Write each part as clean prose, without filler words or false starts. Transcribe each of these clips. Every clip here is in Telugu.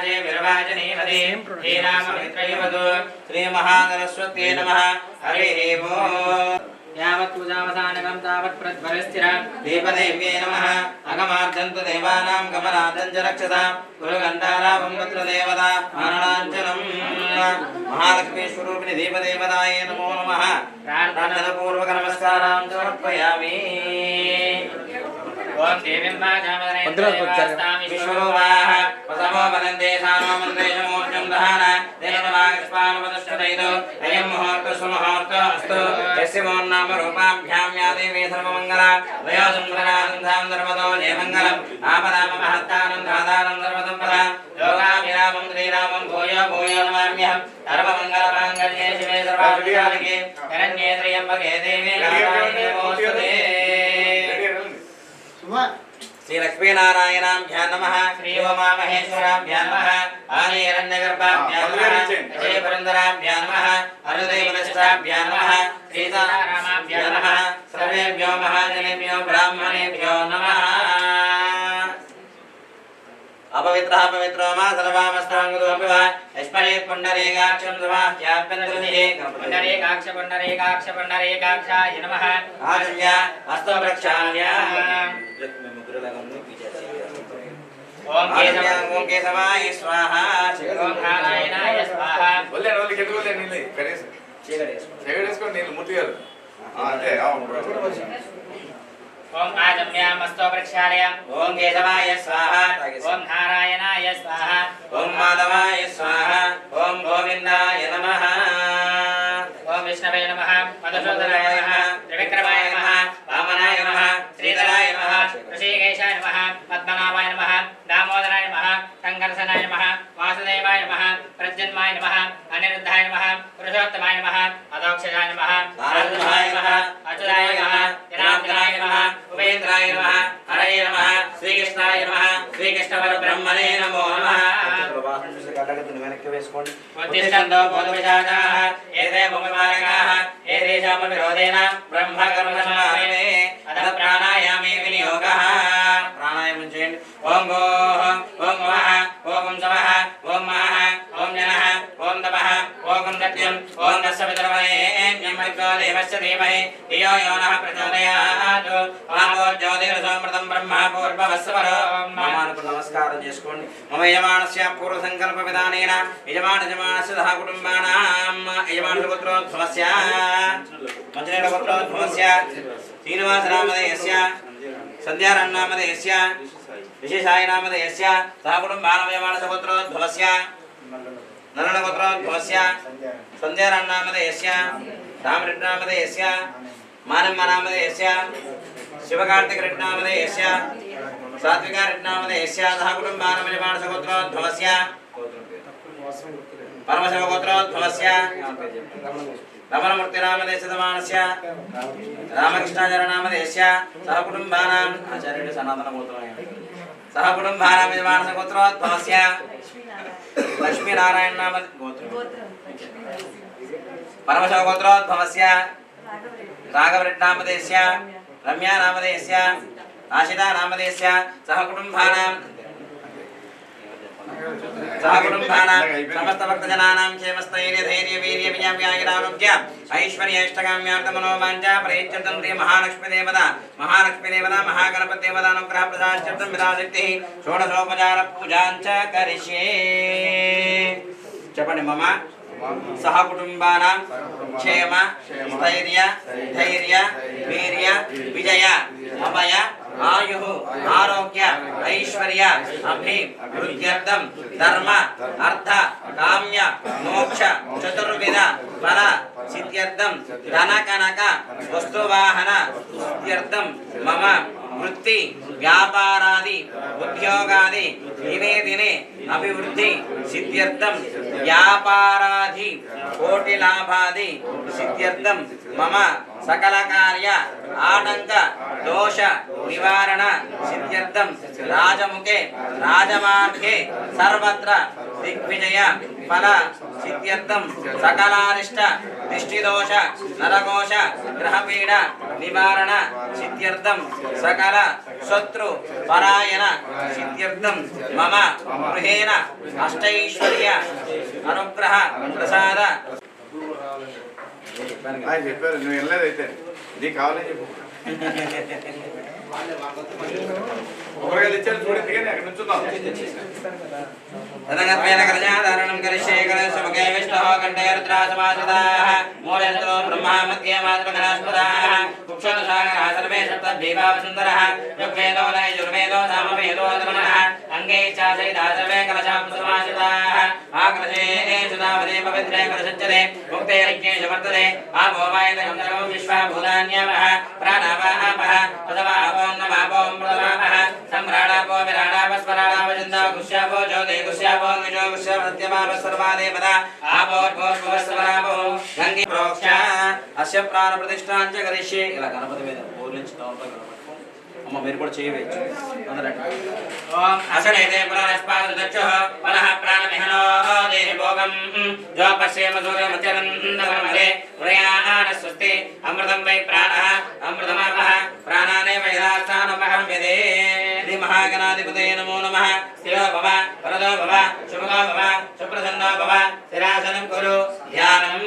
विराजे विरवाजनीमते श्रीराममित्रयुवतु श्रीमहासरस्वत्यै नमः हरिः ओम् यावत् पूजावसानकं तावत् प्रज्वलस्थिरं दीपदेव्यै नमः अगमार्जन्तु देवानां गमनादं च रक्षतां गुरुगन्धारावं तत्र देवता मारणाञ्जनं महालक्ष्मी स्वरूपिणी दीपदेवतायै नमो नमः प्रार्थनापूर्वक नमस्कारां समर्पयामि ओम देवीं वाचामदने विश्वरूपाः वसवो वदन्ते सानो मन्त्रेषु मूर्तिं दहान देववागस्पानुपदश्चतैतो अयं मुहूर्तः सुमुहूर्तः अस्तु यस्य नाम रूपाभ्यां या देवी सर्वमङ्गला वयो सुन्दरानन्दां सर्वतो जयमङ्गलम् आपदामहत्तानं दादानं सर्वतं पदा योगाभिरामं श्रीरामं भूयो भूयो नमाम्यहं सर्वमङ्गलमाङ्गल्ये शिवे सर्वाभिसाधिके शरण्ये त्र्यम्बके देवी नारायणे नमोस्तुते श्री लक्ष्मीनारायणाभ्यां नमः श्री उमामहेश्वराभ्यां नमः आदिहिरण्यगर्भाभ्यां नमः जय पुरन्दराभ्यां नमः अनुदेवदष्टाभ्यां नमः सीतारामाभ्यां नमः सर्वेभ्यो महाजनेभ्यो ब्राह्मणेभ्यो नमः अपवित्रः पवित्रो मा सर्वामस्ताङ्गदोऽपि वा यस्मरेत् पुण्डरीकाक्षं समाह्याभ्यन्तर्निः पुण्डरीकाक्षाय नमः आचम्य हस्तो प्रक्षाल्य ओम केशवाय स्वाहा ओम नारायणाय स्वाहा बोले रोली के बोले नीले करेस चेगड़ेसको नीले मुट्टियाరు అంతే ओम आजम्यां मस्तो प्रक्षालय ओम केशवाय स्वाहा ओम नारायणाय स्वाहा ओम माधवाय स्वाहा ओम गोविंदाय नमः ओम विष्णवे नमः मधुसूदनाय नमः त्रिविक्रमाय नमः वामनाय नमः श्रीधराय नमः ऋषिकेशाय नमः पद्मनाभाय नमः दामोदराय नमः संकर्षणाय नमः वासुदेवाय नमः प्रद्युम्नाय नमः अनिरुद्धाय नमः पुरुषोत्तमाय नमः अधोक्षजाय नमः नारदाय नमः अच्युताय नमः जनार्दनाय नमः उपेन्द्राय नमः हरये नमः श्रीकृष्णाय नमः श्रीकृष्णपरब्रह्मणे नमो नमः उत्तिष्ठन्तो बोधविशाखाः एते भूमिमार्गाः एतेषां विरोधेन ब्रह्मकर्मसमापने अतः प्राणायामे विनियोगः प्राणायामं चेत् ओम गोः ओम वः ओम समः ओम महः ओम जनः ओम तपः ओम सत्यम् ओम तस्य पितरवरेण्यं भर्गो देवस्य धीमहि धियो यो नः प्रचोदयात् ओमो ज्योतिरसोमृतं ब्रह्म पूर्ववस्वरो मामानुకు నమస్కారం చేసుకోండి మమ యజమానస్య పూర్వ సంకల్ప విధానేన యజమానస్య సహ కుటుంబానాం యజమానస్య పుత్రోద్భవస్య మంజనేల పుత్రోద్భవస్య శ్రీనివాస నామధేయస్య సంధ్యారాణామధేయస్య విశేషాయ నామధేయస్య సహ కుటుంబానాం యజమానస్య పుత్రోద్భవస్య నరణ పుత్రోద్భవస్య సంధ్యారాణామధేయస్య రామరెడ్డినామధేయస్య మానమ్మ నామధేయస్య शिवकार्तिकरेड्डिनामधेयस्य सात्विकारेड्डिनामधेयस्य सह कुटुम्बानां यजमानस्य गोत्रोद्भवस्य परमशिवगोत्रोद्भवस्य रमणमूर्तिनामधेयस्य समानस्य रामकृष्णाचार्यनामधेयस्य सह कुटुम्बानाम् आचार्युडे सनातनगोत्रोय सह कुटुम्बानां यजमानस्य गोत्रोद्भवस्य लक्ष्मीनारायणनाम गोत्र परमशिवगोत्रोद्भवस्य राघवरेड्डिनामधेयस्य रम्या नामधेयस्य आशिता नामधेयस्य सह कुटुम्बानां समस्त भक्तजनानां क्षेमस्थैर्य धैर्य वीर्य विजयारोग्य ऐश्वर्य इष्टकाम्यार्थमनोवाञ्छा प्रयच्छन्तं श्री महालक्ष्मी देवता महागणपति देवतानुग्रह प्रसादार्थं विराजक्तिः षोडशोपचार पूजां च करिष्ये చెప్పండి మమ सह कुटुंबानां क्षेम स्थैर्य धैर्य वीर्य विजय अभय आयुः आरोग्य ऐश्वर्य अभिवृद्ध्यर्थं धर्म अर्थ काम्य मोक्ष चतुर्विध फल सिद्ध्यर्थं धन कनक वस्तुवाहन सिद्ध्यर्थं मम वृत्ति व्यापारादि उद्योगादि दिने दिने अभिवृद्धि सिद्ध्यर्थं व्यापारादि कोटि लाभादि सिद्ध्यर्थं मम सकल कार्य आटंक दोष निवारण सिद्ध्यर्थं राजमुखे राजमार्गे सर्वत्र दिग्विजय फल सिद्ध्यर्थं सकलारिष्ट दृष्टिदोष नरकोश ग्रहपीड निवारण सिद्ध्यर्थं सकल शत्रु परायण सिद्ध्यर्थं मम गृहे అనంతేన అష్టైశ్వర్య అనుగ్రహ ప్రసాద చెప్పారు నువ్వు వెళ్ళలేదైతే నీకు కావాలని చెప్పు ఒకరిగా ఇచ్చారు చూడండి అక్కడ నుంచున్నాం తదగత్వేన కర్ణాధారణం కరిష్యే కలశముఖే విష్ణుః కంఠే రుద్రాసమాశ్రితాః మూలేంద్రో బ్రహ్మా మధ్యే మాతృగణాస్పదాః కుక్షోదశాఖరాः సర్వే సప్తద్వీపావసుందరः ఋగ్వేదో యజుర్వేదో సామవేదో అధర్వణः అంగే చాసైతా సర్వే కలశాంసమాశ్రితాः ఆకలశే సుధావదే పవిత్రే కలశచ్చరే ముక్తే యజ్ఞేషు వర్తతే ఆపో వాయుదగం సర్వం విశ్వాభూతాన్యావః ప్రాణావాపః తదవాపోం నమాపోం ప్రథమాపః సమ్రాడాపో విరాడాపస్వరాడాపచిందా గుష్యాపో జ్యోతే గుష్యాపో విజో గుష్యాప సత్యమాప సర్వాదేవతా ఆపోర్భోర్భువస్వరాపో గంగే ప్రోక్ష అస్య ప్రాణ ప్రతిష్ఠాంచ కరిష్యే ఇలా గణపతి మీద బోర్లించి తోట అమ్మ మీరు కూడా చేయవచ్చు ఓం అసనేతే పునరస్పాదచక్షుః మనః ప్రాణమిహనో దేహి భోగం జో పశ్యేమ సూర్యమచరందమరే ప్రయాణ స్వస్తి అమృతం వై ప్రాణః అమృతమాపః ప్రాణానేవ యథాస్థానమహం యదే శ్రీ మహాగణాధిపతే నమో నమః స్థిరో భవ వరదో భవ శుభో భవ సుప్రసన్నో భవ స్థిరాసనం కురు ధ్యానం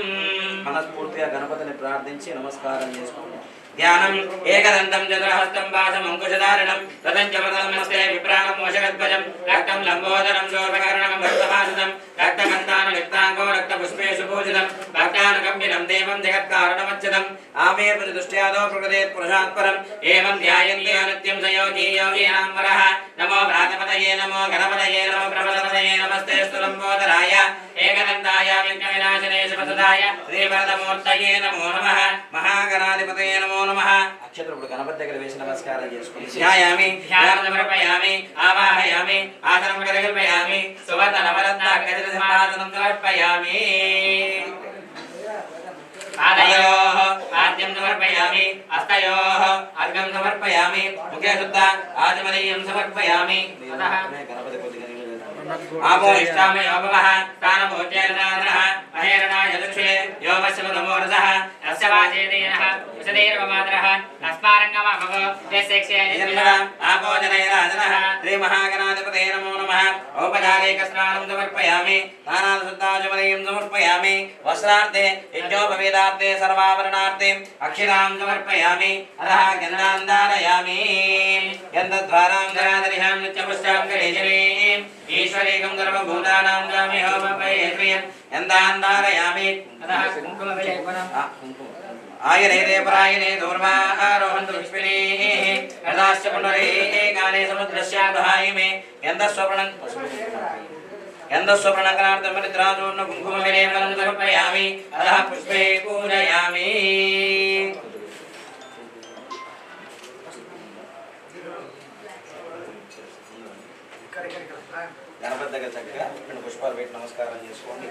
మనస్ఫూర్తిగా గణపతిని ప్రార్థించి నమస్కారం చేసుకోండి ధ్యానం ఏకదంతం చతురహస్తం పాశం అంకుశధారణం రథం చమృతం నమస్తే విప్రాణం మోషగద్వజం రక్తం లంబోదరం శోభకర్ణం భక్తభాషితం రక్తకంతాను లిప్తాంగో రక్తపుష్పేషు పూజితం భక్తానుకంబినం దేవం జగత్కారణమచ్చదం ఆమేర్పతి దృష్ట్యాదో ప్రకృతేత్ పురుషాత్పరం ఏవం ధ్యాయంతి నిత్యం సయోగి యోగీనాం వరః నమో భ్రాతపతయే నమో గణపతయే నమో ప్రబలపతయే నమస్తే స్థులంబోదరాయ ఏకదంతాయ విఘ్నవినాశనే శుభసదాయ శ్రీవరదమూర్తయే నమో నమః మహాగణాధిపతయే నమో నమః అక్షత్రుడు గణపతి దగ్గర వేసి నమస్కారం చేసుకుని ధ్యాయామి ధ్యానం సమర్పయామి ఆవాహయామి ఆసనం కల్పయామి సువర్ణ నవరత్నాకృతి సింహాసనం సమర్పయామి పాదయోః ఆద్యం సమర్పయామి హస్తయోః అర్ఘ్యం సమర్పయామి ముఖే శుద్ధ ఆచమనీయం సమర్పయామి గణపతి కొద్దిగా ఆపో ఇష్టామయో భవః స్థానమోచేర్నాథః మహేరణాయ దక్షే యోమస్యమదమోరసః అస్య వాచేదేనః విశదేర్వమాదరః అస్మారంగమభవ యస్యక్షేయజనః ఆపో జనైరాజనః శ్రీ మహాగణాధిపతే నమో నమః ఔపచారిక స్నానం సమర్పయామి స్నానాశుద్ధాచమనీయం సమర్పయామి వస్త్రార్థే యజ్ఞోపవేదార్థే సర్వాభరణార్థే అక్షరాం సమర్పయామి అధః గంధాం ధారయామి గంధద్వారాం ధరాధరిహాం నిత్యపుష్టాం కరేశరీం ఈశ్వరీకం సర్వభూతానాం గామి హోమపయేత్రియం గంధాం ధారయామి అధః కుంకుమవిలేపనం ఆయనే పరాయణే దూర్వారోహంతు పుష్పిణీః యథాశ్చ పునరేకానే సముద్రస్యాధాయిమే గంధస్వప్రణకరార్థం పరిత్రాచూర్ణ కుంకుమవిలేపనం సమర్పయామి అధః పుష్పే పూజయామి గణపతి దగ్గర చక్కగా రెండు పుష్పాలు పెట్టి నమస్కారం చేసుకోండి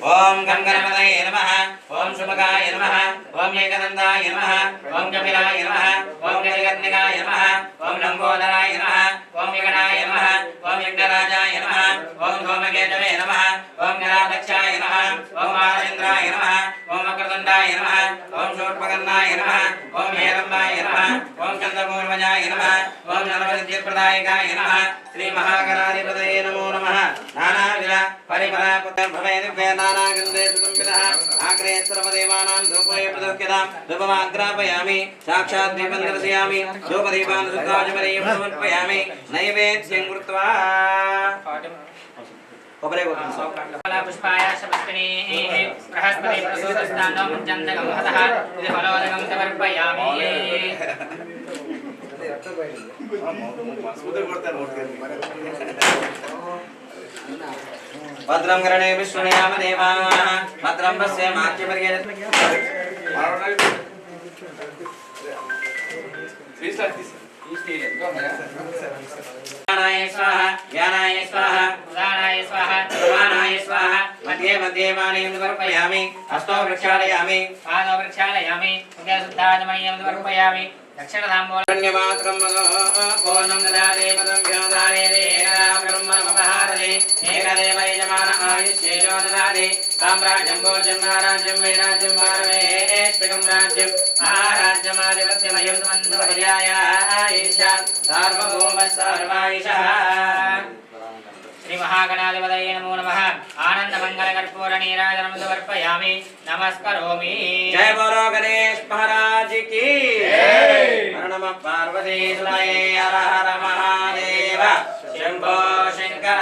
ఓం గం గణపతయే నమః ఓం శుభగాయ నమః ఓం ఏకదంతాయ నమః ఓం కపిలాయ నమః ఓం గజకర్ణికాయ నమః ఓం లంబోదరాయ నమః ఓం వికటాయ నమః ఓం యజ్ఞరాజాయ నమః ఓం ధూమకేతవే నమః ఓం గణాధ్యక్షాయ నమః ఓం బాలచంద్రాయ నమః ఓం వక్రతుండాయ నమః ఓం శూర్పకర్ణాయ నమః ఓం హేరంబాయ నమః ఓం చంద్రపూర్వజాయ నమః ఓం నరవసిద్ధిప్రదాయకాయ నమః శ్రీ మహాగణాధిపతయే నమో నమః నానావిధ పరిమళ పుత్రభవే దివ్య నానాగంధే సుసంపితః ఆగ్రే సర్వదేవానాం ధూపే ప్రదోక్యతాం ధూపమాగ్రాపయామి సాక్షాత్ దీపం దర్శయామి ధూపదీపాన్ శుద్ధాచమనీయం సమర్పయామి నైవేద్యం కృత్వా పుష్పాయ పుష్పిణీః బృహస్పతి ప్రసూతస్థానో ముజ్జంతకం హతః ఇది ఫలోదకం సమర్పయామి భద్రం కరణే విష్ణుయామ దేవాః భద్రం పశ్యేమాఖ్యపర్యే ज्ञानाय स्वाहा ज्ञानाय स्वाहा उदानाय स्वाहा समानाय स्वाहा मध्ये मध्ये पानीं समर्पयामि हस्तो प्रक्षालयामि पादौ प्रक्षालयामि मुखे शुद्धाचमनीयं समर्पयामि दक्षिणताम्बूलन्यमात्रं पूर्णं ददाते पदं व्योदारे देहरा ब्रह्मणमपहारते ఏకదేవ యజమాన ఆయుష్యేజో దదాతి సామ్రాజ్యం భోజ్యం రాజ్యం వైరాజ్యం భారవేష్టికం రాజ్యం మహారాజ్యమాధిపత్యమయం సమన్వయాయ ఈశా సార్వభౌమ సర్వాయుషః శ్రీ మహాగణాధిపతయే నమో నమః ఆనంద మంగళ కర్పూర నీరాజనం సమర్పయామి నమస్కరోమి జయ బోలో గణేష్ మహారాజ్ की जय నమః పార్వతీ సుతయే హర హర మహాదేవ శంభో శంకర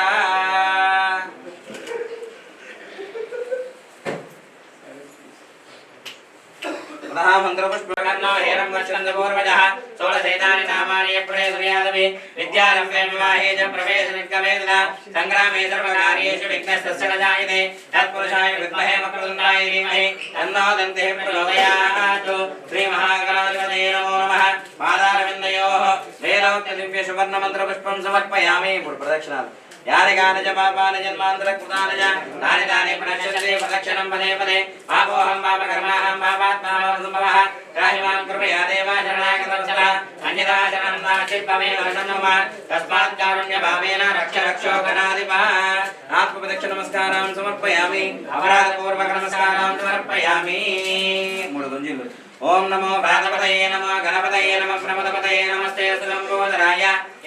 మంత్రపుష్పకర్ణో హేరం వర్షందపూర్వజః షోడశైతాని నామాని ప్రణేతుర్యాదవి విద్యారంభే వివాహే చ ప్రవేశ నిర్గమేన సంగ్రామే సర్వకార్యేషు విఘ్నస్తస్య న జాయతే తత్పురుషాయ విద్మహే వక్రతుండాయ ధీమహి తన్నో దంతే ప్రచోదయాత్ శ్రీ మహాగణాధిపతయే నమో నమః పాదారవిందయోః వేదోక్త దివ్య సువర్ణ మంత్రపుష్పం సమర్పయామి ఇప్పుడు ప్రదక్షిణాలు यानि च पापानि जन्मान्तरकृतानि च तानि तानि प्रणश्यन्ते प्रदक्षिणं पदे पदे पापोऽहं पापकर्माहं पापात्मा संभवः त्राहि मां कृपया देवा शरणागतवत्सल अन्यथा शरणं नास्तित्वमेव शरणं वा तस्मात् कारुण्यभावेन रक्ष रक्षो गणाधिपः आत्मप्रदक्षिणनमस्कारां समर्पयामि अपराधपूर्वकनमस्कारां समर्पयामि ओम नमो भ्रातपतये नमो गणपतये नमः प्रमदपतये नमस्ते सुलंबोदराय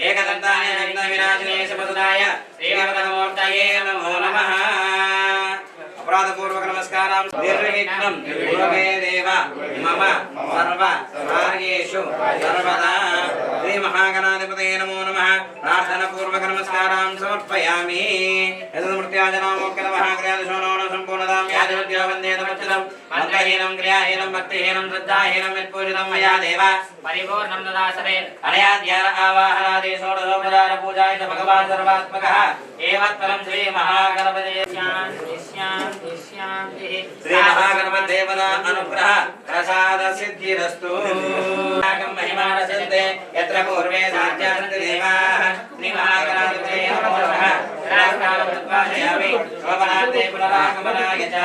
एकदन्ताय विघ्नविनाशिने शपथदाय श्रीमदनमूर्तये नमो नमः अपराधपूर्वक नमस्कारां निर्विघ्नं गुरुवे देव मम सर्व कार्येषु सर्वदा श्री महागणाधिपतये नमो नमः प्रार्थनापूर्वक नमस्कारां समर्पयामि यदमूर्त्याजनामोक्तमहाग्रहणशोनो सम्पूर्णतां याजनोद्यो वन्दे तमच्युतं मन्त्रहीनं क्रियाहीनं भक्तिहीनं श्रद्धाहीनं यत्पूजितं मया देव परिपूर्णं ददासते अनया ध्यान आवाहनादि षोडशोपचार पूजाय च भगवान् सर्वात्मकः एवत्परं श्री महागणपतये शान्ति श्री महागणपति देवता अनुग्रह प्रसाद सिद्धिरस्तु महिमानसन्ते यत्र पूर्वे साध्यान्ति देवाः श्री महागणाधिपतये नमो नमः राजकालं उद्वासयामि शोभनार्थे पुनरागमनाय च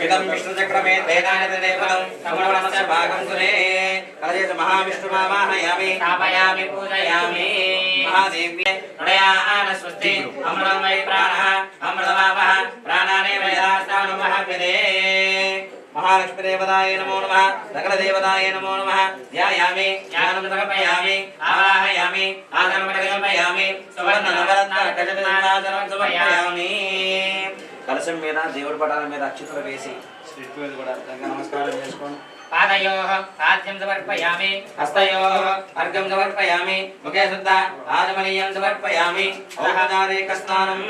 इदं विष्णुचक्रमे वेदानिदेवतं समर्पणस्य भागं सुने कलयेत महाविष्णुमावाहयामि स्थापयामि पूजयामि महादेव्ये नडयान स्वस्ति अमृतमयि प्राणः अमृतमापः प्राणाने वेदास्तानुमहाविदे महालक्ष्मी देवताय नमो नमः सकल देवताय नमो नमः ध्यायामि ज्ञानं समर्पयामि आवाहयामि आदरं समर्पयामि सुवर्ण नवरत्न गजनादनं समर्पयामि कलशं మీద దేవుడి పటాల మీద అక్షతలు వేసి స్ట్రిట్ మీద కూడా నమస్కారం చేసుకోండి పాదయోః పాద్యం సమర్పయామి హస్తయోః అర్ఘ్యం సమర్పయామి ముఖే శుద్ధ ఆచమనీయం సమర్పయామి ఓంకారే కస్నానం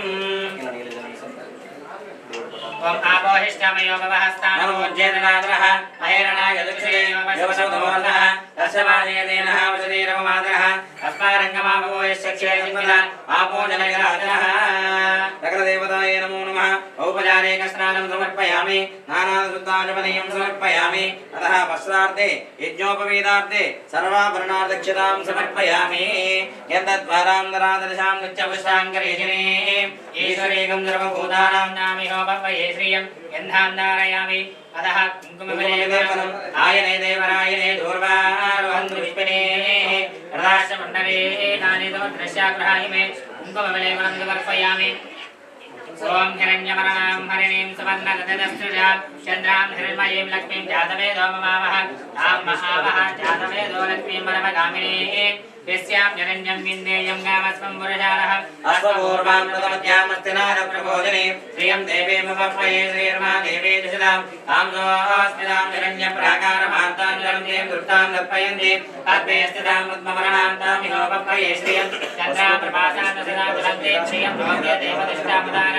ओम आपोहिष्ठामयो भवहस्तानमोज्जेतनाद्रः अहेरणाय दुक्षेयो वशवसवदमोर्धः तस्यवाजेतेनः वसुधीरवमादरः अस्मारङ्गमापो यश्चक्षेजिन्विल आपो जनयराजनः सकलदेवताय नमो नमः औपचारिकस्नानं समर्पयामि नानाशुद्धाचमनीयं समर्पयामि अतः वस्त्रार्थे यज्ञोपवीतार्थे सर्वाभरणादक्षतां समर्पयामि यद्द्वारान्तरादर्शां नित्यपुष्टाङ्करेशिने ईश्वरेकं सर्वभूतानां नामिहोपवये श्रियं यन्धान्धारयामि अतः कुङ्कुमविलेपनम् आयने देवरायने दूर्वारोहन्तु विष्पणे रदाश्चमण्डले नानि दृश्याग्रहाय मे कुङ्कुमविलेपनं समर्पयामि ओम हिरण्यवर्णां हरिणीं सुवर्णगददस्त्रिजां चन्द्रां हिरण्मयीं लक्ष्मीं जातवेदो ममावः तां महावः जातवेदो लक्ष्मीं परमगामिनीं यस्यां हिरण्यं विन्देयं गामस्वं पुरुषारः अश्वपूर्वां प्रथमध्यामस्तिनारप्रबोधिनी श्रियं देवी ममप्वये श्रीर्मा देवी दुषदां तां सोऽस्मितां हिरण्यप्राकारमार्तां दें दुर्तां लप्पयन्ति तद्वे स्थितां पद्मवर्णां तामिहोपप्वये श्रियं चन्द्रां प्रभासां दशदां जलन्ते श्रियं भवत्य देवदुष्टापदान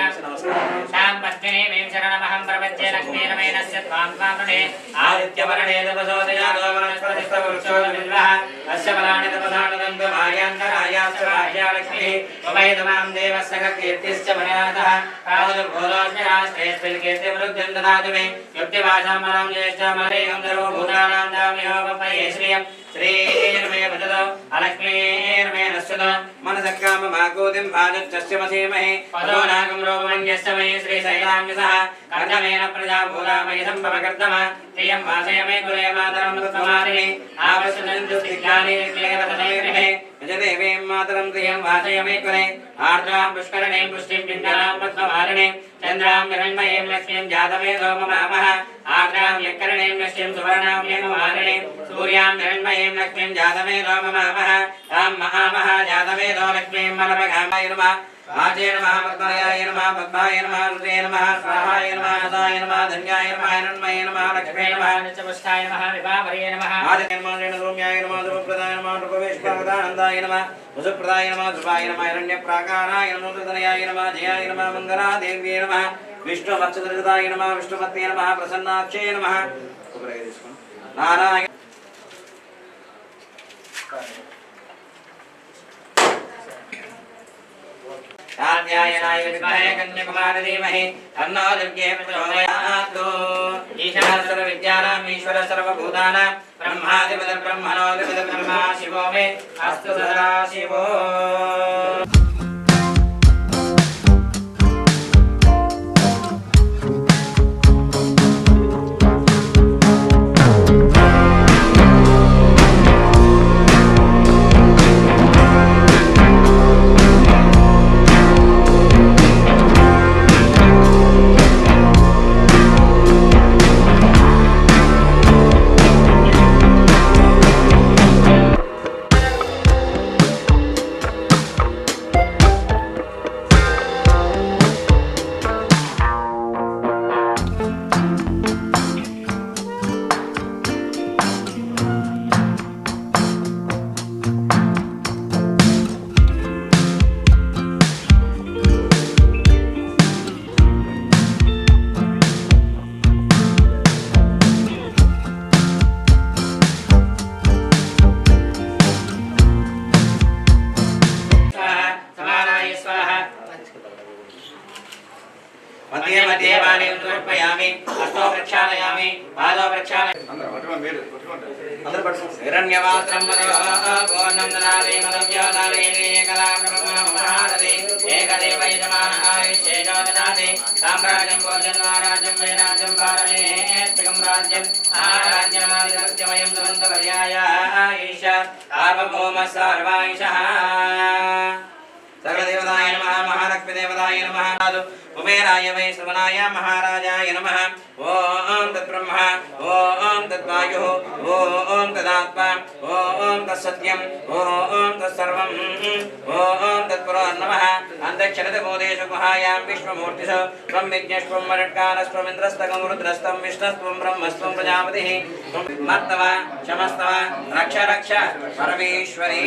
शां पद्मिनीं शरणमहं प्रपद्ये लक्ष्मीरमेणस्य त्वां त्वामृणे आदित्यवर्णे तपसोदयादो वनस्पतिस्तवृक्षोदविद्वः अस्य बलानि तपसानुदन्तमार्यान्तरायाश्चराह्यालक्ष्मीः ममैदमां देवस्य कीर्तिश्च मयातः प्रादुर्भूतोऽस्मिराश्रेयस्मिन् कीर्तिवृद्धिं ददातु मे युक्तिभाषां मनं ज्येष्ठमलेहं सर्वभूतानां दाम्योपपये श्रियं श्रीर्मे भजतो अलक्ष्मीर्मे नश्यतो मनसक्काममाकोतिं भाजच्चस्य मसीमहे पदो नागं रोमण्यस्य मयि श्रीशैलाम्यसः कर्दमेन प्रजाभूतामयि सम्भवकर्दम श्रियं वासय मे कुले मातरं तत्त्वमारिणे आवश्यकं दुष्टिज्ञाने क्लेशतने गृहे దేవీం మాతరం శ్రియం వాచయమేశ్వరే ఆర్ద్రాం పుష్కరణీం పుష్టిం పింగళాం పద్మమాలినీం చంద్రాం హిరణ్మయీం లక్ష్మీం జాతవేదో మమామహ ఆగ్రాం యక్కరణీం లక్ష్మీం సువర్ణాం యమమాలినీం సూర్యాం హిరణ్మయీం లక్ష్మీం జాతవేదో మమామహ తాం మహామహ జాతవేదో లక్ష్మీం మనపగామాయ నమః ఆజయ నమః పద్మాయ నమః పద్మాయ నమః రుద్రే నమః స్వాహాయ నమః హదాయ నమః ధన్యాయ నమః హిరణ్మయ నమః లక్ష్మీ నమః నిత్యపుష్టాయ నమః విభావరే నమః ఆదిత్య నమః రేణురూమ్యాయ నమః ధ్రువప్రదాయ నమః ఋపవేష్పాదానందాయ నమః వసుప్రదాయ నమః ధృవాయ నమః హిరణ్యప్రాకారాయ నమః ధనయాయ నమః జయాయ నమః మంగళాదేవ్యే నమః విష్ణువత్సదృతాయ నమః విష్ణుపత్నే నమః ప్రసన్నాక్షే నమః నారాయణ कात्यायनाय विद्महे कन्याकुमारी धीमहि तन्नो दुर्गे प्रचोदयात् ईशान सर्वविद्यानाम् ईश्वर सर्वभूतानां ब्रह्माधिपति ब्रह्मणोऽधिपति ब्रह्मा शिवो मे अस्तु सदा शिवो मध्ये मध्ये वाणी समर्पयामि हस्तो प्रक्षालयामि पादो प्रक्षालयामि अंदर पట్టుకోండి हिरण्यवात्रं पूर्णं ददामि मदं योदामि एकदा ब्रह्ममहारति एकदेव यजमानः आयुष्येजो ददाति साम्राज्यं भोजनं महाराज्यं वैराज्यं पारमेत्तिकं राज्यम् आराज्यमादित्यमयं दुरन्तपर्याय ईशा सार्वभौमः सर्वायुषः सर्वदेवताय नमः महालक्ष्मी देवताय नमः कुबेराय वै श्रवणाय महाराजाय नमः ओम तद्ब्रह्म ओम तद्वायुः ओम तदात्मा ओम तत्सत्यम् ओम तत्सर्वम् ओम तत्पुरोर्नमः अन्तक्षरते भूतेषु गुहायां विश्वमूर्तिषु त्वं विज्ञस्त्वं मरुत्कालस्त्वं इन्द्रस्तकं रुद्रस्त्वं विष्णुस्त्वं ब्रह्मस्त्वं प्रजापतिः मत्तव क्षमस्तव रक्ष रक्ष परमेश्वरी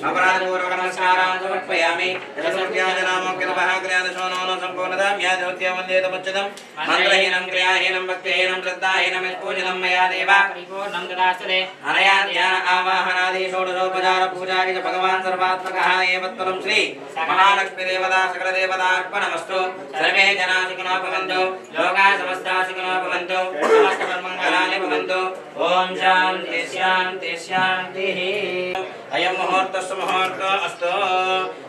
अपराधपूर्वक नमस्कारान् समर्पयामि यशोद्याजनामोक्तिनमः क्रियादशोनो सम्पूर्णतां यादोत्य वन्देतमुच्यतं मन्त्रहीनं क्रियाहीनं भक्तिहीनं श्रद्धाहीनं यत्पूजितं मया देव परिपूर्णं ददास्ते अनया ध्यान आवाहनादि षोडशोपचार पूजादि च भगवान् सर्वात्मकः एव त्वं श्री महालक्ष्मी देवता सकल देवता अर्पणमस्तु सर्वे जनाः सुखिनो भवन्तु लोकाः समस्ताः सुखिनो भवन्तु समस्तमङ्गलानि भवन्तु ओम शान्ति शान्ति शान्तिः अयं मुहूर्तस्य मुहूर्तो अस्तु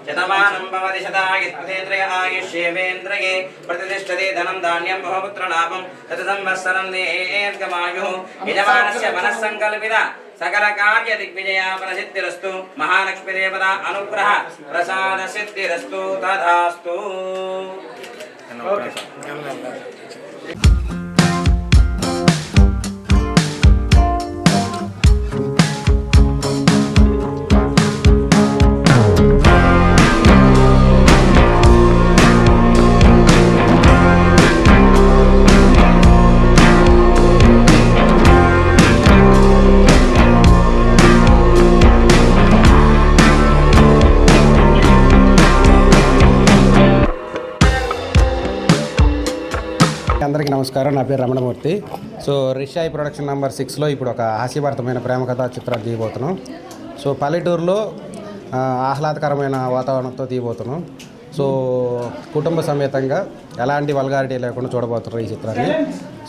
शतमानं भवति शतायुष्येन्द्रिय आयुष्येवेन्द्रिये प्रतिष्ठते धनं धान्यं बहुपुत्रलाभं शतसंवत्सरं दीर्घमायुः यजमानस्य मनस्सङ्कल्पिता सकल कार्य दिग्विजया प्रसिद्धिरस्तु महालक्ष्मी देवता अनुग्रह प्रसाद सिद्धिरस्तु तथास्तु। అందరికీ నమస్కారం. నా పేరు రమణమూర్తి. సో రిషాయి ప్రొడక్షన్ నెంబర్ 6లో ఇప్పుడు ఒక హాస్యభరితమైన ప్రేమ కథా చిత్రాలు తీయబోతున్నాం. సో పల్లెటూరులో ఆహ్లాదకరమైన వాతావరణంతో తీయబోతున్నాం. సో కుటుంబ సమేతంగా ఎలాంటి వల్గారిటీ లేకుండా చూడబోతున్నాం ఈ చిత్రాన్ని.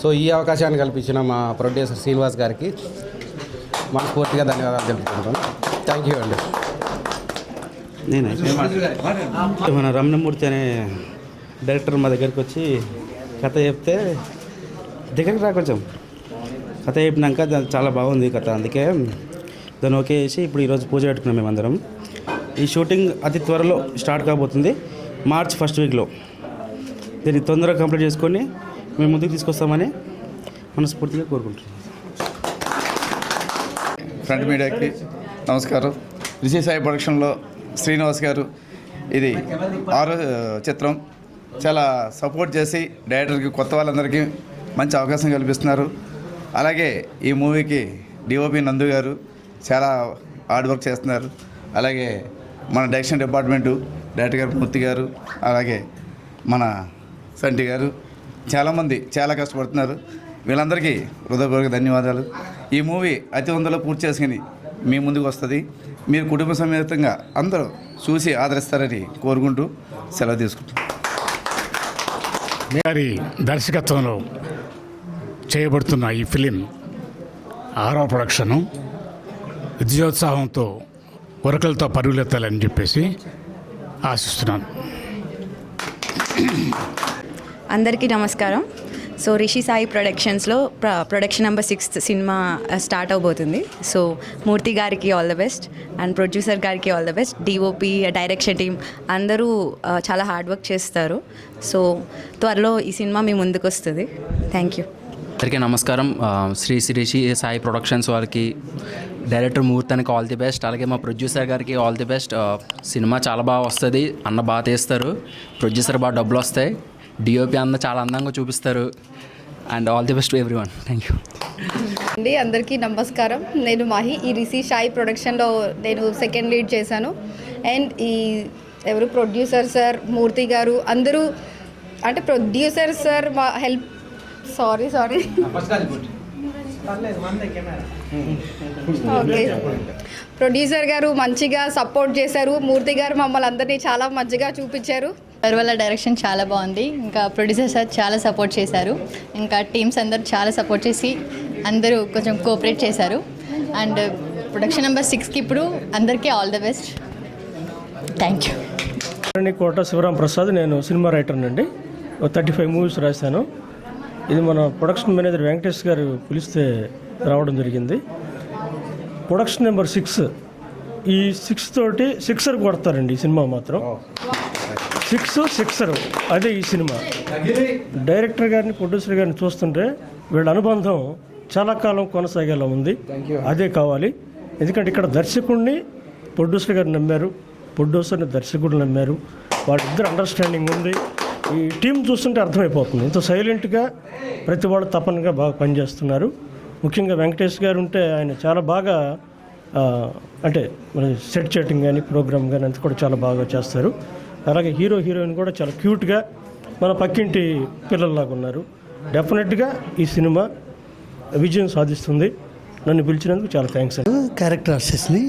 సో ఈ అవకాశాన్ని కల్పించిన మా ప్రొడ్యూసర్ శ్రీనివాస్ గారికి మనస్ఫూర్తిగా ధన్యవాదాలు తెలుపుకుంటాను. థ్యాంక్ యూ అండి. మన రమణమూర్తి అనే డైరెక్టర్ మా దగ్గరికి వచ్చి కథ చెప్తే దగ్గరికి రా కొంచెం కథ చెప్పినాక చాలా బాగుంది కథ, అందుకే దాన్ని ఓకే చేసి ఇప్పుడు ఈరోజు పూజ పెట్టుకున్నాం మేమందరం. ఈ షూటింగ్ అతి త్వరలో స్టార్ట్ కాబోతుంది, మార్చ్ ఫస్ట్ వీక్లో. దీన్ని తొందరగా కంప్లీట్ చేసుకొని మేము ముందుకు తీసుకొస్తామని మనస్ఫూర్తిగా కోరుకుంటున్నాం. ఫ్రంట్ మీడియాకి నమస్కారం. రిషి సాయి ప్రొడక్షన్లో శ్రీనివాస్ గారు ఇది 6వ చిత్రం. చాలా సపోర్ట్ చేసి డైరెక్టర్కి, కొత్త వాళ్ళందరికీ మంచి అవకాశం కల్పిస్తున్నారు. అలాగే ఈ మూవీకి డిఓపి నందు గారు చాలా హార్డ్ వర్క్ చేస్తున్నారు. అలాగే మన డైరెక్షన్ డిపార్ట్మెంటు డైరెక్టర్ గారు మూర్తి గారు, అలాగే మన సంటి గారు, చాలామంది చాలా కష్టపడుతున్నారు. వీళ్ళందరికీ హృదయపూర్వక ధన్యవాదాలు. ఈ మూవీ అతి తొందరలో పూర్తి చేసుకుని మీ ముందుకు వస్తుంది. మీరు కుటుంబ సమేతంగా అందరూ చూసి ఆదరిస్తారని కోరుకుంటూ సెలవు తీసుకుంటాం. గారి దర్శకత్వంలో చేయబడుతున్న ఈ ఫిలిం 6వ ప్రొడక్షను విద్యోత్సాహంతో ఉరకలతో పరుగులెత్తాలని చెప్పేసి ఆశిస్తున్నాను. అందరికీ నమస్కారం. సో రిషి సాయి ప్రొడక్షన్స్లో ప్రొడక్షన్ నెంబర్ 6 సినిమా స్టార్ట్ అవబోతుంది. సో మూర్తి గారికి all the best and producer గారికి all the best. DOP, direction team అందరూ చాలా హార్డ్ వర్క్ చేస్తారు. సో త్వరలో ఈ సినిమా మీ ముందుకు వస్తుంది. Thank you. అందరికీ నమస్కారం. శ్రీ రిషి సాయి ప్రొడక్షన్స్ వారికి, డైరెక్టర్ మూర్తానికి ఆల్ ది బెస్ట్. అలాగే మా ప్రొడ్యూసర్ గారికి ఆల్ ది బెస్ట్. సినిమా చాలా బాగా వస్తుంది, అన్న బాగా తీస్తారు, ప్రొడ్యూసర్ బాగా డబ్బులు వస్తాయి, డిఓపి అన్న చాలా అందంగా చూపిస్తారు. And all the best to every one. Thank you అండి. అందరికీ నమస్కారం. నేను మాహి. ఈ రిషి సాయి ప్రొడక్షన్లో నేను సెకండ్ లీడ్ చేశాను. అండ్ ఈ ఎవరు ప్రొడ్యూసర్ సార్, మూర్తి గారు అందరూ, అంటే ప్రొడ్యూసర్ సార్ మా హెల్ప్ సారీ ఓకే, ప్రొడ్యూసర్ గారు మంచిగా సపోర్ట్ చేశారు. మూర్తి గారు మమ్మల్ని అందరినీ చాలా మంచిగా చూపించారు. సార్ వాళ్ళ డైరెక్షన్ చాలా బాగుంది. ఇంకా ప్రొడ్యూసర్ సార్ చాలా సపోర్ట్ చేశారు. ఇంకా టీమ్స్ అందరూ చాలా సపోర్ట్ చేసి అందరూ కొంచెం కోఆపరేట్ చేశారు. అండ్ ప్రొడక్షన్ నెంబర్ 6కి ఇప్పుడు అందరికీ all the best. Thank you. Kota Sivaram Prasad. నేను సినిమా రైటర్ అండి. 35 మూవీస్ రాశాను. ఇది మన ప్రొడక్షన్ మేనేజర్ వెంకటేష్ గారు పిలిస్తే రావడం జరిగింది. ప్రొడక్షన్ నెంబర్ 6, ఈ 6 తోటి సిక్సర్ కొడతారండి ఈ సినిమా మాత్రం. 6 సిక్సర్ అదే ఈ సినిమా. డైరెక్టర్ గారిని, ప్రొడ్యూసర్ గారిని చూస్తుంటే వీళ్ళ అనుబంధం చాలా కాలం కొనసాగేలా ఉంది. అదే కావాలి. ఎందుకంటే ఇక్కడ దర్శకుడిని ప్రొడ్యూసర్ గారు నమ్మారు, ప్రొడ్యూసర్ని దర్శకుడు నమ్మారు. వాళ్ళిద్దరు అండర్స్టాండింగ్ ఉంది. ఈ టీం చూస్తుంటే అర్థమైపోతుంది. ఇంత సైలెంట్గా ప్రతి వాళ్ళు తపనగా బాగా పనిచేస్తున్నారు. ముఖ్యంగా వెంకటేష్ గారు ఉంటే ఆయన చాలా బాగా అంటే మన సెట్ చేయటం కానీ, ప్రోగ్రామ్ కానీ అంతా కూడా చాలా బాగా చేస్తారు. అలాగే హీరో హీరోయిన్ కూడా చాలా క్యూట్గా మన పక్కింటి పిల్లల్లాగా ఉన్నారు. డెఫినెట్గా ఈ సినిమా విజయం సాధిస్తుంది. నన్ను పిలిచినందుకు చాలా థ్యాంక్స్ అండి. క్యారెక్టర్ ఆర్టిస్ట్ని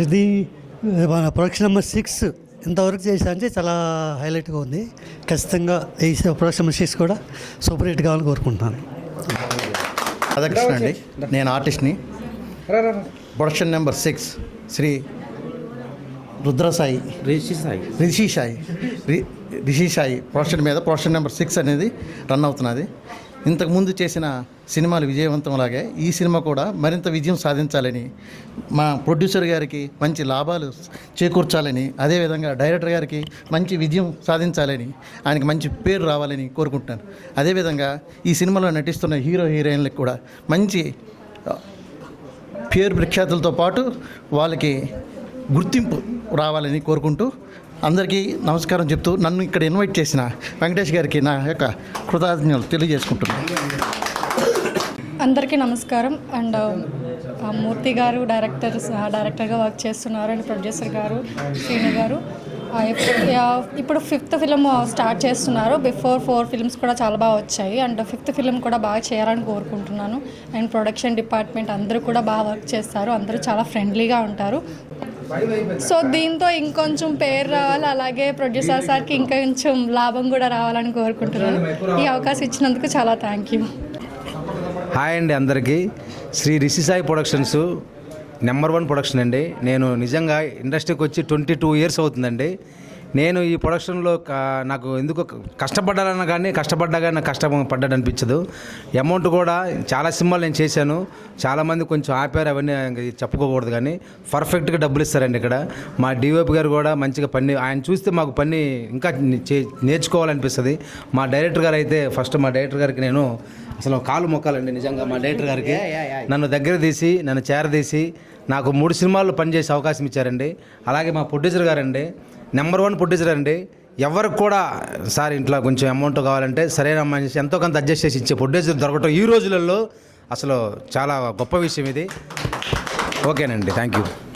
ఇది మన ప్రొడక్షన్ నెంబర్ 6 ఇంతవరకు చేశానంటే చాలా హైలైట్గా ఉంది. ఖచ్చితంగా ఈ ప్రొడక్షన్ నెంబర్ 6 కూడా సూపర్ హిట్ కావాలని కోరుకుంటున్నాను. రాధాకృష్ణ అండి, నేను ఆర్టిస్ట్ని. Production number 6 Shri Rudrasai Rishi Sai production మీద ప్రొడక్షన్ నెంబర్ 6 అనేది రన్ అవుతున్నది. ఇంతకుముందు చేసిన సినిమాలు విజయవంతంలాగే ఈ సినిమా కూడా మరింత విజయం సాధించాలని, మా ప్రొడ్యూసర్ గారికి మంచి లాభాలు చేకూర్చాలని, అదేవిధంగా డైరెక్టర్ గారికి మంచి విజయం సాధించాలని, ఆయనకి మంచి పేరు రావాలని కోరుకుంటున్నాను. అదేవిధంగా ఈ సినిమాలో నటిస్తున్న హీరో హీరోయిన్లకు కూడా మంచి పేరు ప్రఖ్యాతులతో పాటు వాళ్ళకి గుర్తింపు రావాలని కోరుకుంటూ అందరికీ నమస్కారం చెప్తూ నన్ను ఇక్కడ ఇన్వైట్ చేసిన వెంకటేష్ గారికి నా యొక్క కృతజ్ఞతలు తెలియజేసుకుంటున్నాను. అందరికీ నమస్కారం. అండ్ మూర్తి గారు డైరెక్టర్గా వర్క్ చేస్తున్నారు. అండ్ ప్రొడ్యూసర్ గారు శ్రీను గారు ఇప్పుడు 5th ఫిలిం స్టార్ట్ చేస్తున్నారు. బిఫోర్ 4 ఫిల్మ్స్ కూడా చాలా బాగా వచ్చాయి. అండ్ 5th ఫిలిం కూడా బాగా చేయాలని కోరుకుంటున్నాను. అండ్ ప్రొడక్షన్ డిపార్ట్మెంట్ అందరూ కూడా బాగా వర్క్ చేస్తారు. అందరూ చాలా ఫ్రెండ్లీగా ఉంటారు. సో దీంతో ఇంకొంచెం పేరు రావాలి, అలాగే ప్రొడ్యూసర్ సార్కి ఇంకొంచెం లాభం కూడా రావాలని కోరుకుంటున్నాను. ఈ అవకాశం ఇచ్చినందుకు చాలా థ్యాంక్ యూ. హాయ్ అండి అందరికీ. Sri Rishi Sai productions number 1 production అండి. నేను నిజంగా ఇండస్ట్రీకి వచ్చి 22 ఇయర్స్ అవుతుందండి. నేను ఈ ప్రొడక్షన్లో నాకు ఎందుకు కష్టపడ్డానన్నా కానీ కష్టపడ్డా కానీ నాకు కష్టపడ్డాడు అనిపించదు. అమౌంట్ కూడా చాలా సినిమాలు నేను చేశాను, చాలామంది కొంచెం ఆపారు, అవన్నీ చెప్పుకోకూడదు, కానీ పర్ఫెక్ట్గా డబ్బులు ఇస్తారండి ఇక్కడ. మా డిఓపి గారు కూడా మంచిగా పని, ఆయన చూస్తే మాకు పని ఇంకా నేర్చుకోవాలనిపిస్తుంది. మా డైరెక్టర్ గారు అయితే ఫస్ట్ మా డైరెక్టర్ గారికి నేను అసలు కాలు మొక్కాలండి నిజంగా. మా డైరెక్టర్ గారికి నన్ను దగ్గర తీసి నన్ను చేరదీసి నాకు 3 సినిమాల్లో పనిచేసే అవకాశం ఇచ్చారండి. అలాగే మా ప్రొడ్యూసర్ గారండి, నెంబర్ 1 ప్రొడ్యూసర్ అండి. ఎవరికి కూడా సార్ ఇంట్లో కొంచెం అమౌంట్ కావాలంటే సరైన మనిషి ఎంతో కొంత అడ్జస్ట్ చేసి ఇచ్చే ప్రొడ్యూసర్ దొరకటం ఈ రోజులలో అసలు చాలా గొప్ప విషయం ఇది. ఓకేనండి, థ్యాంక్ యూ.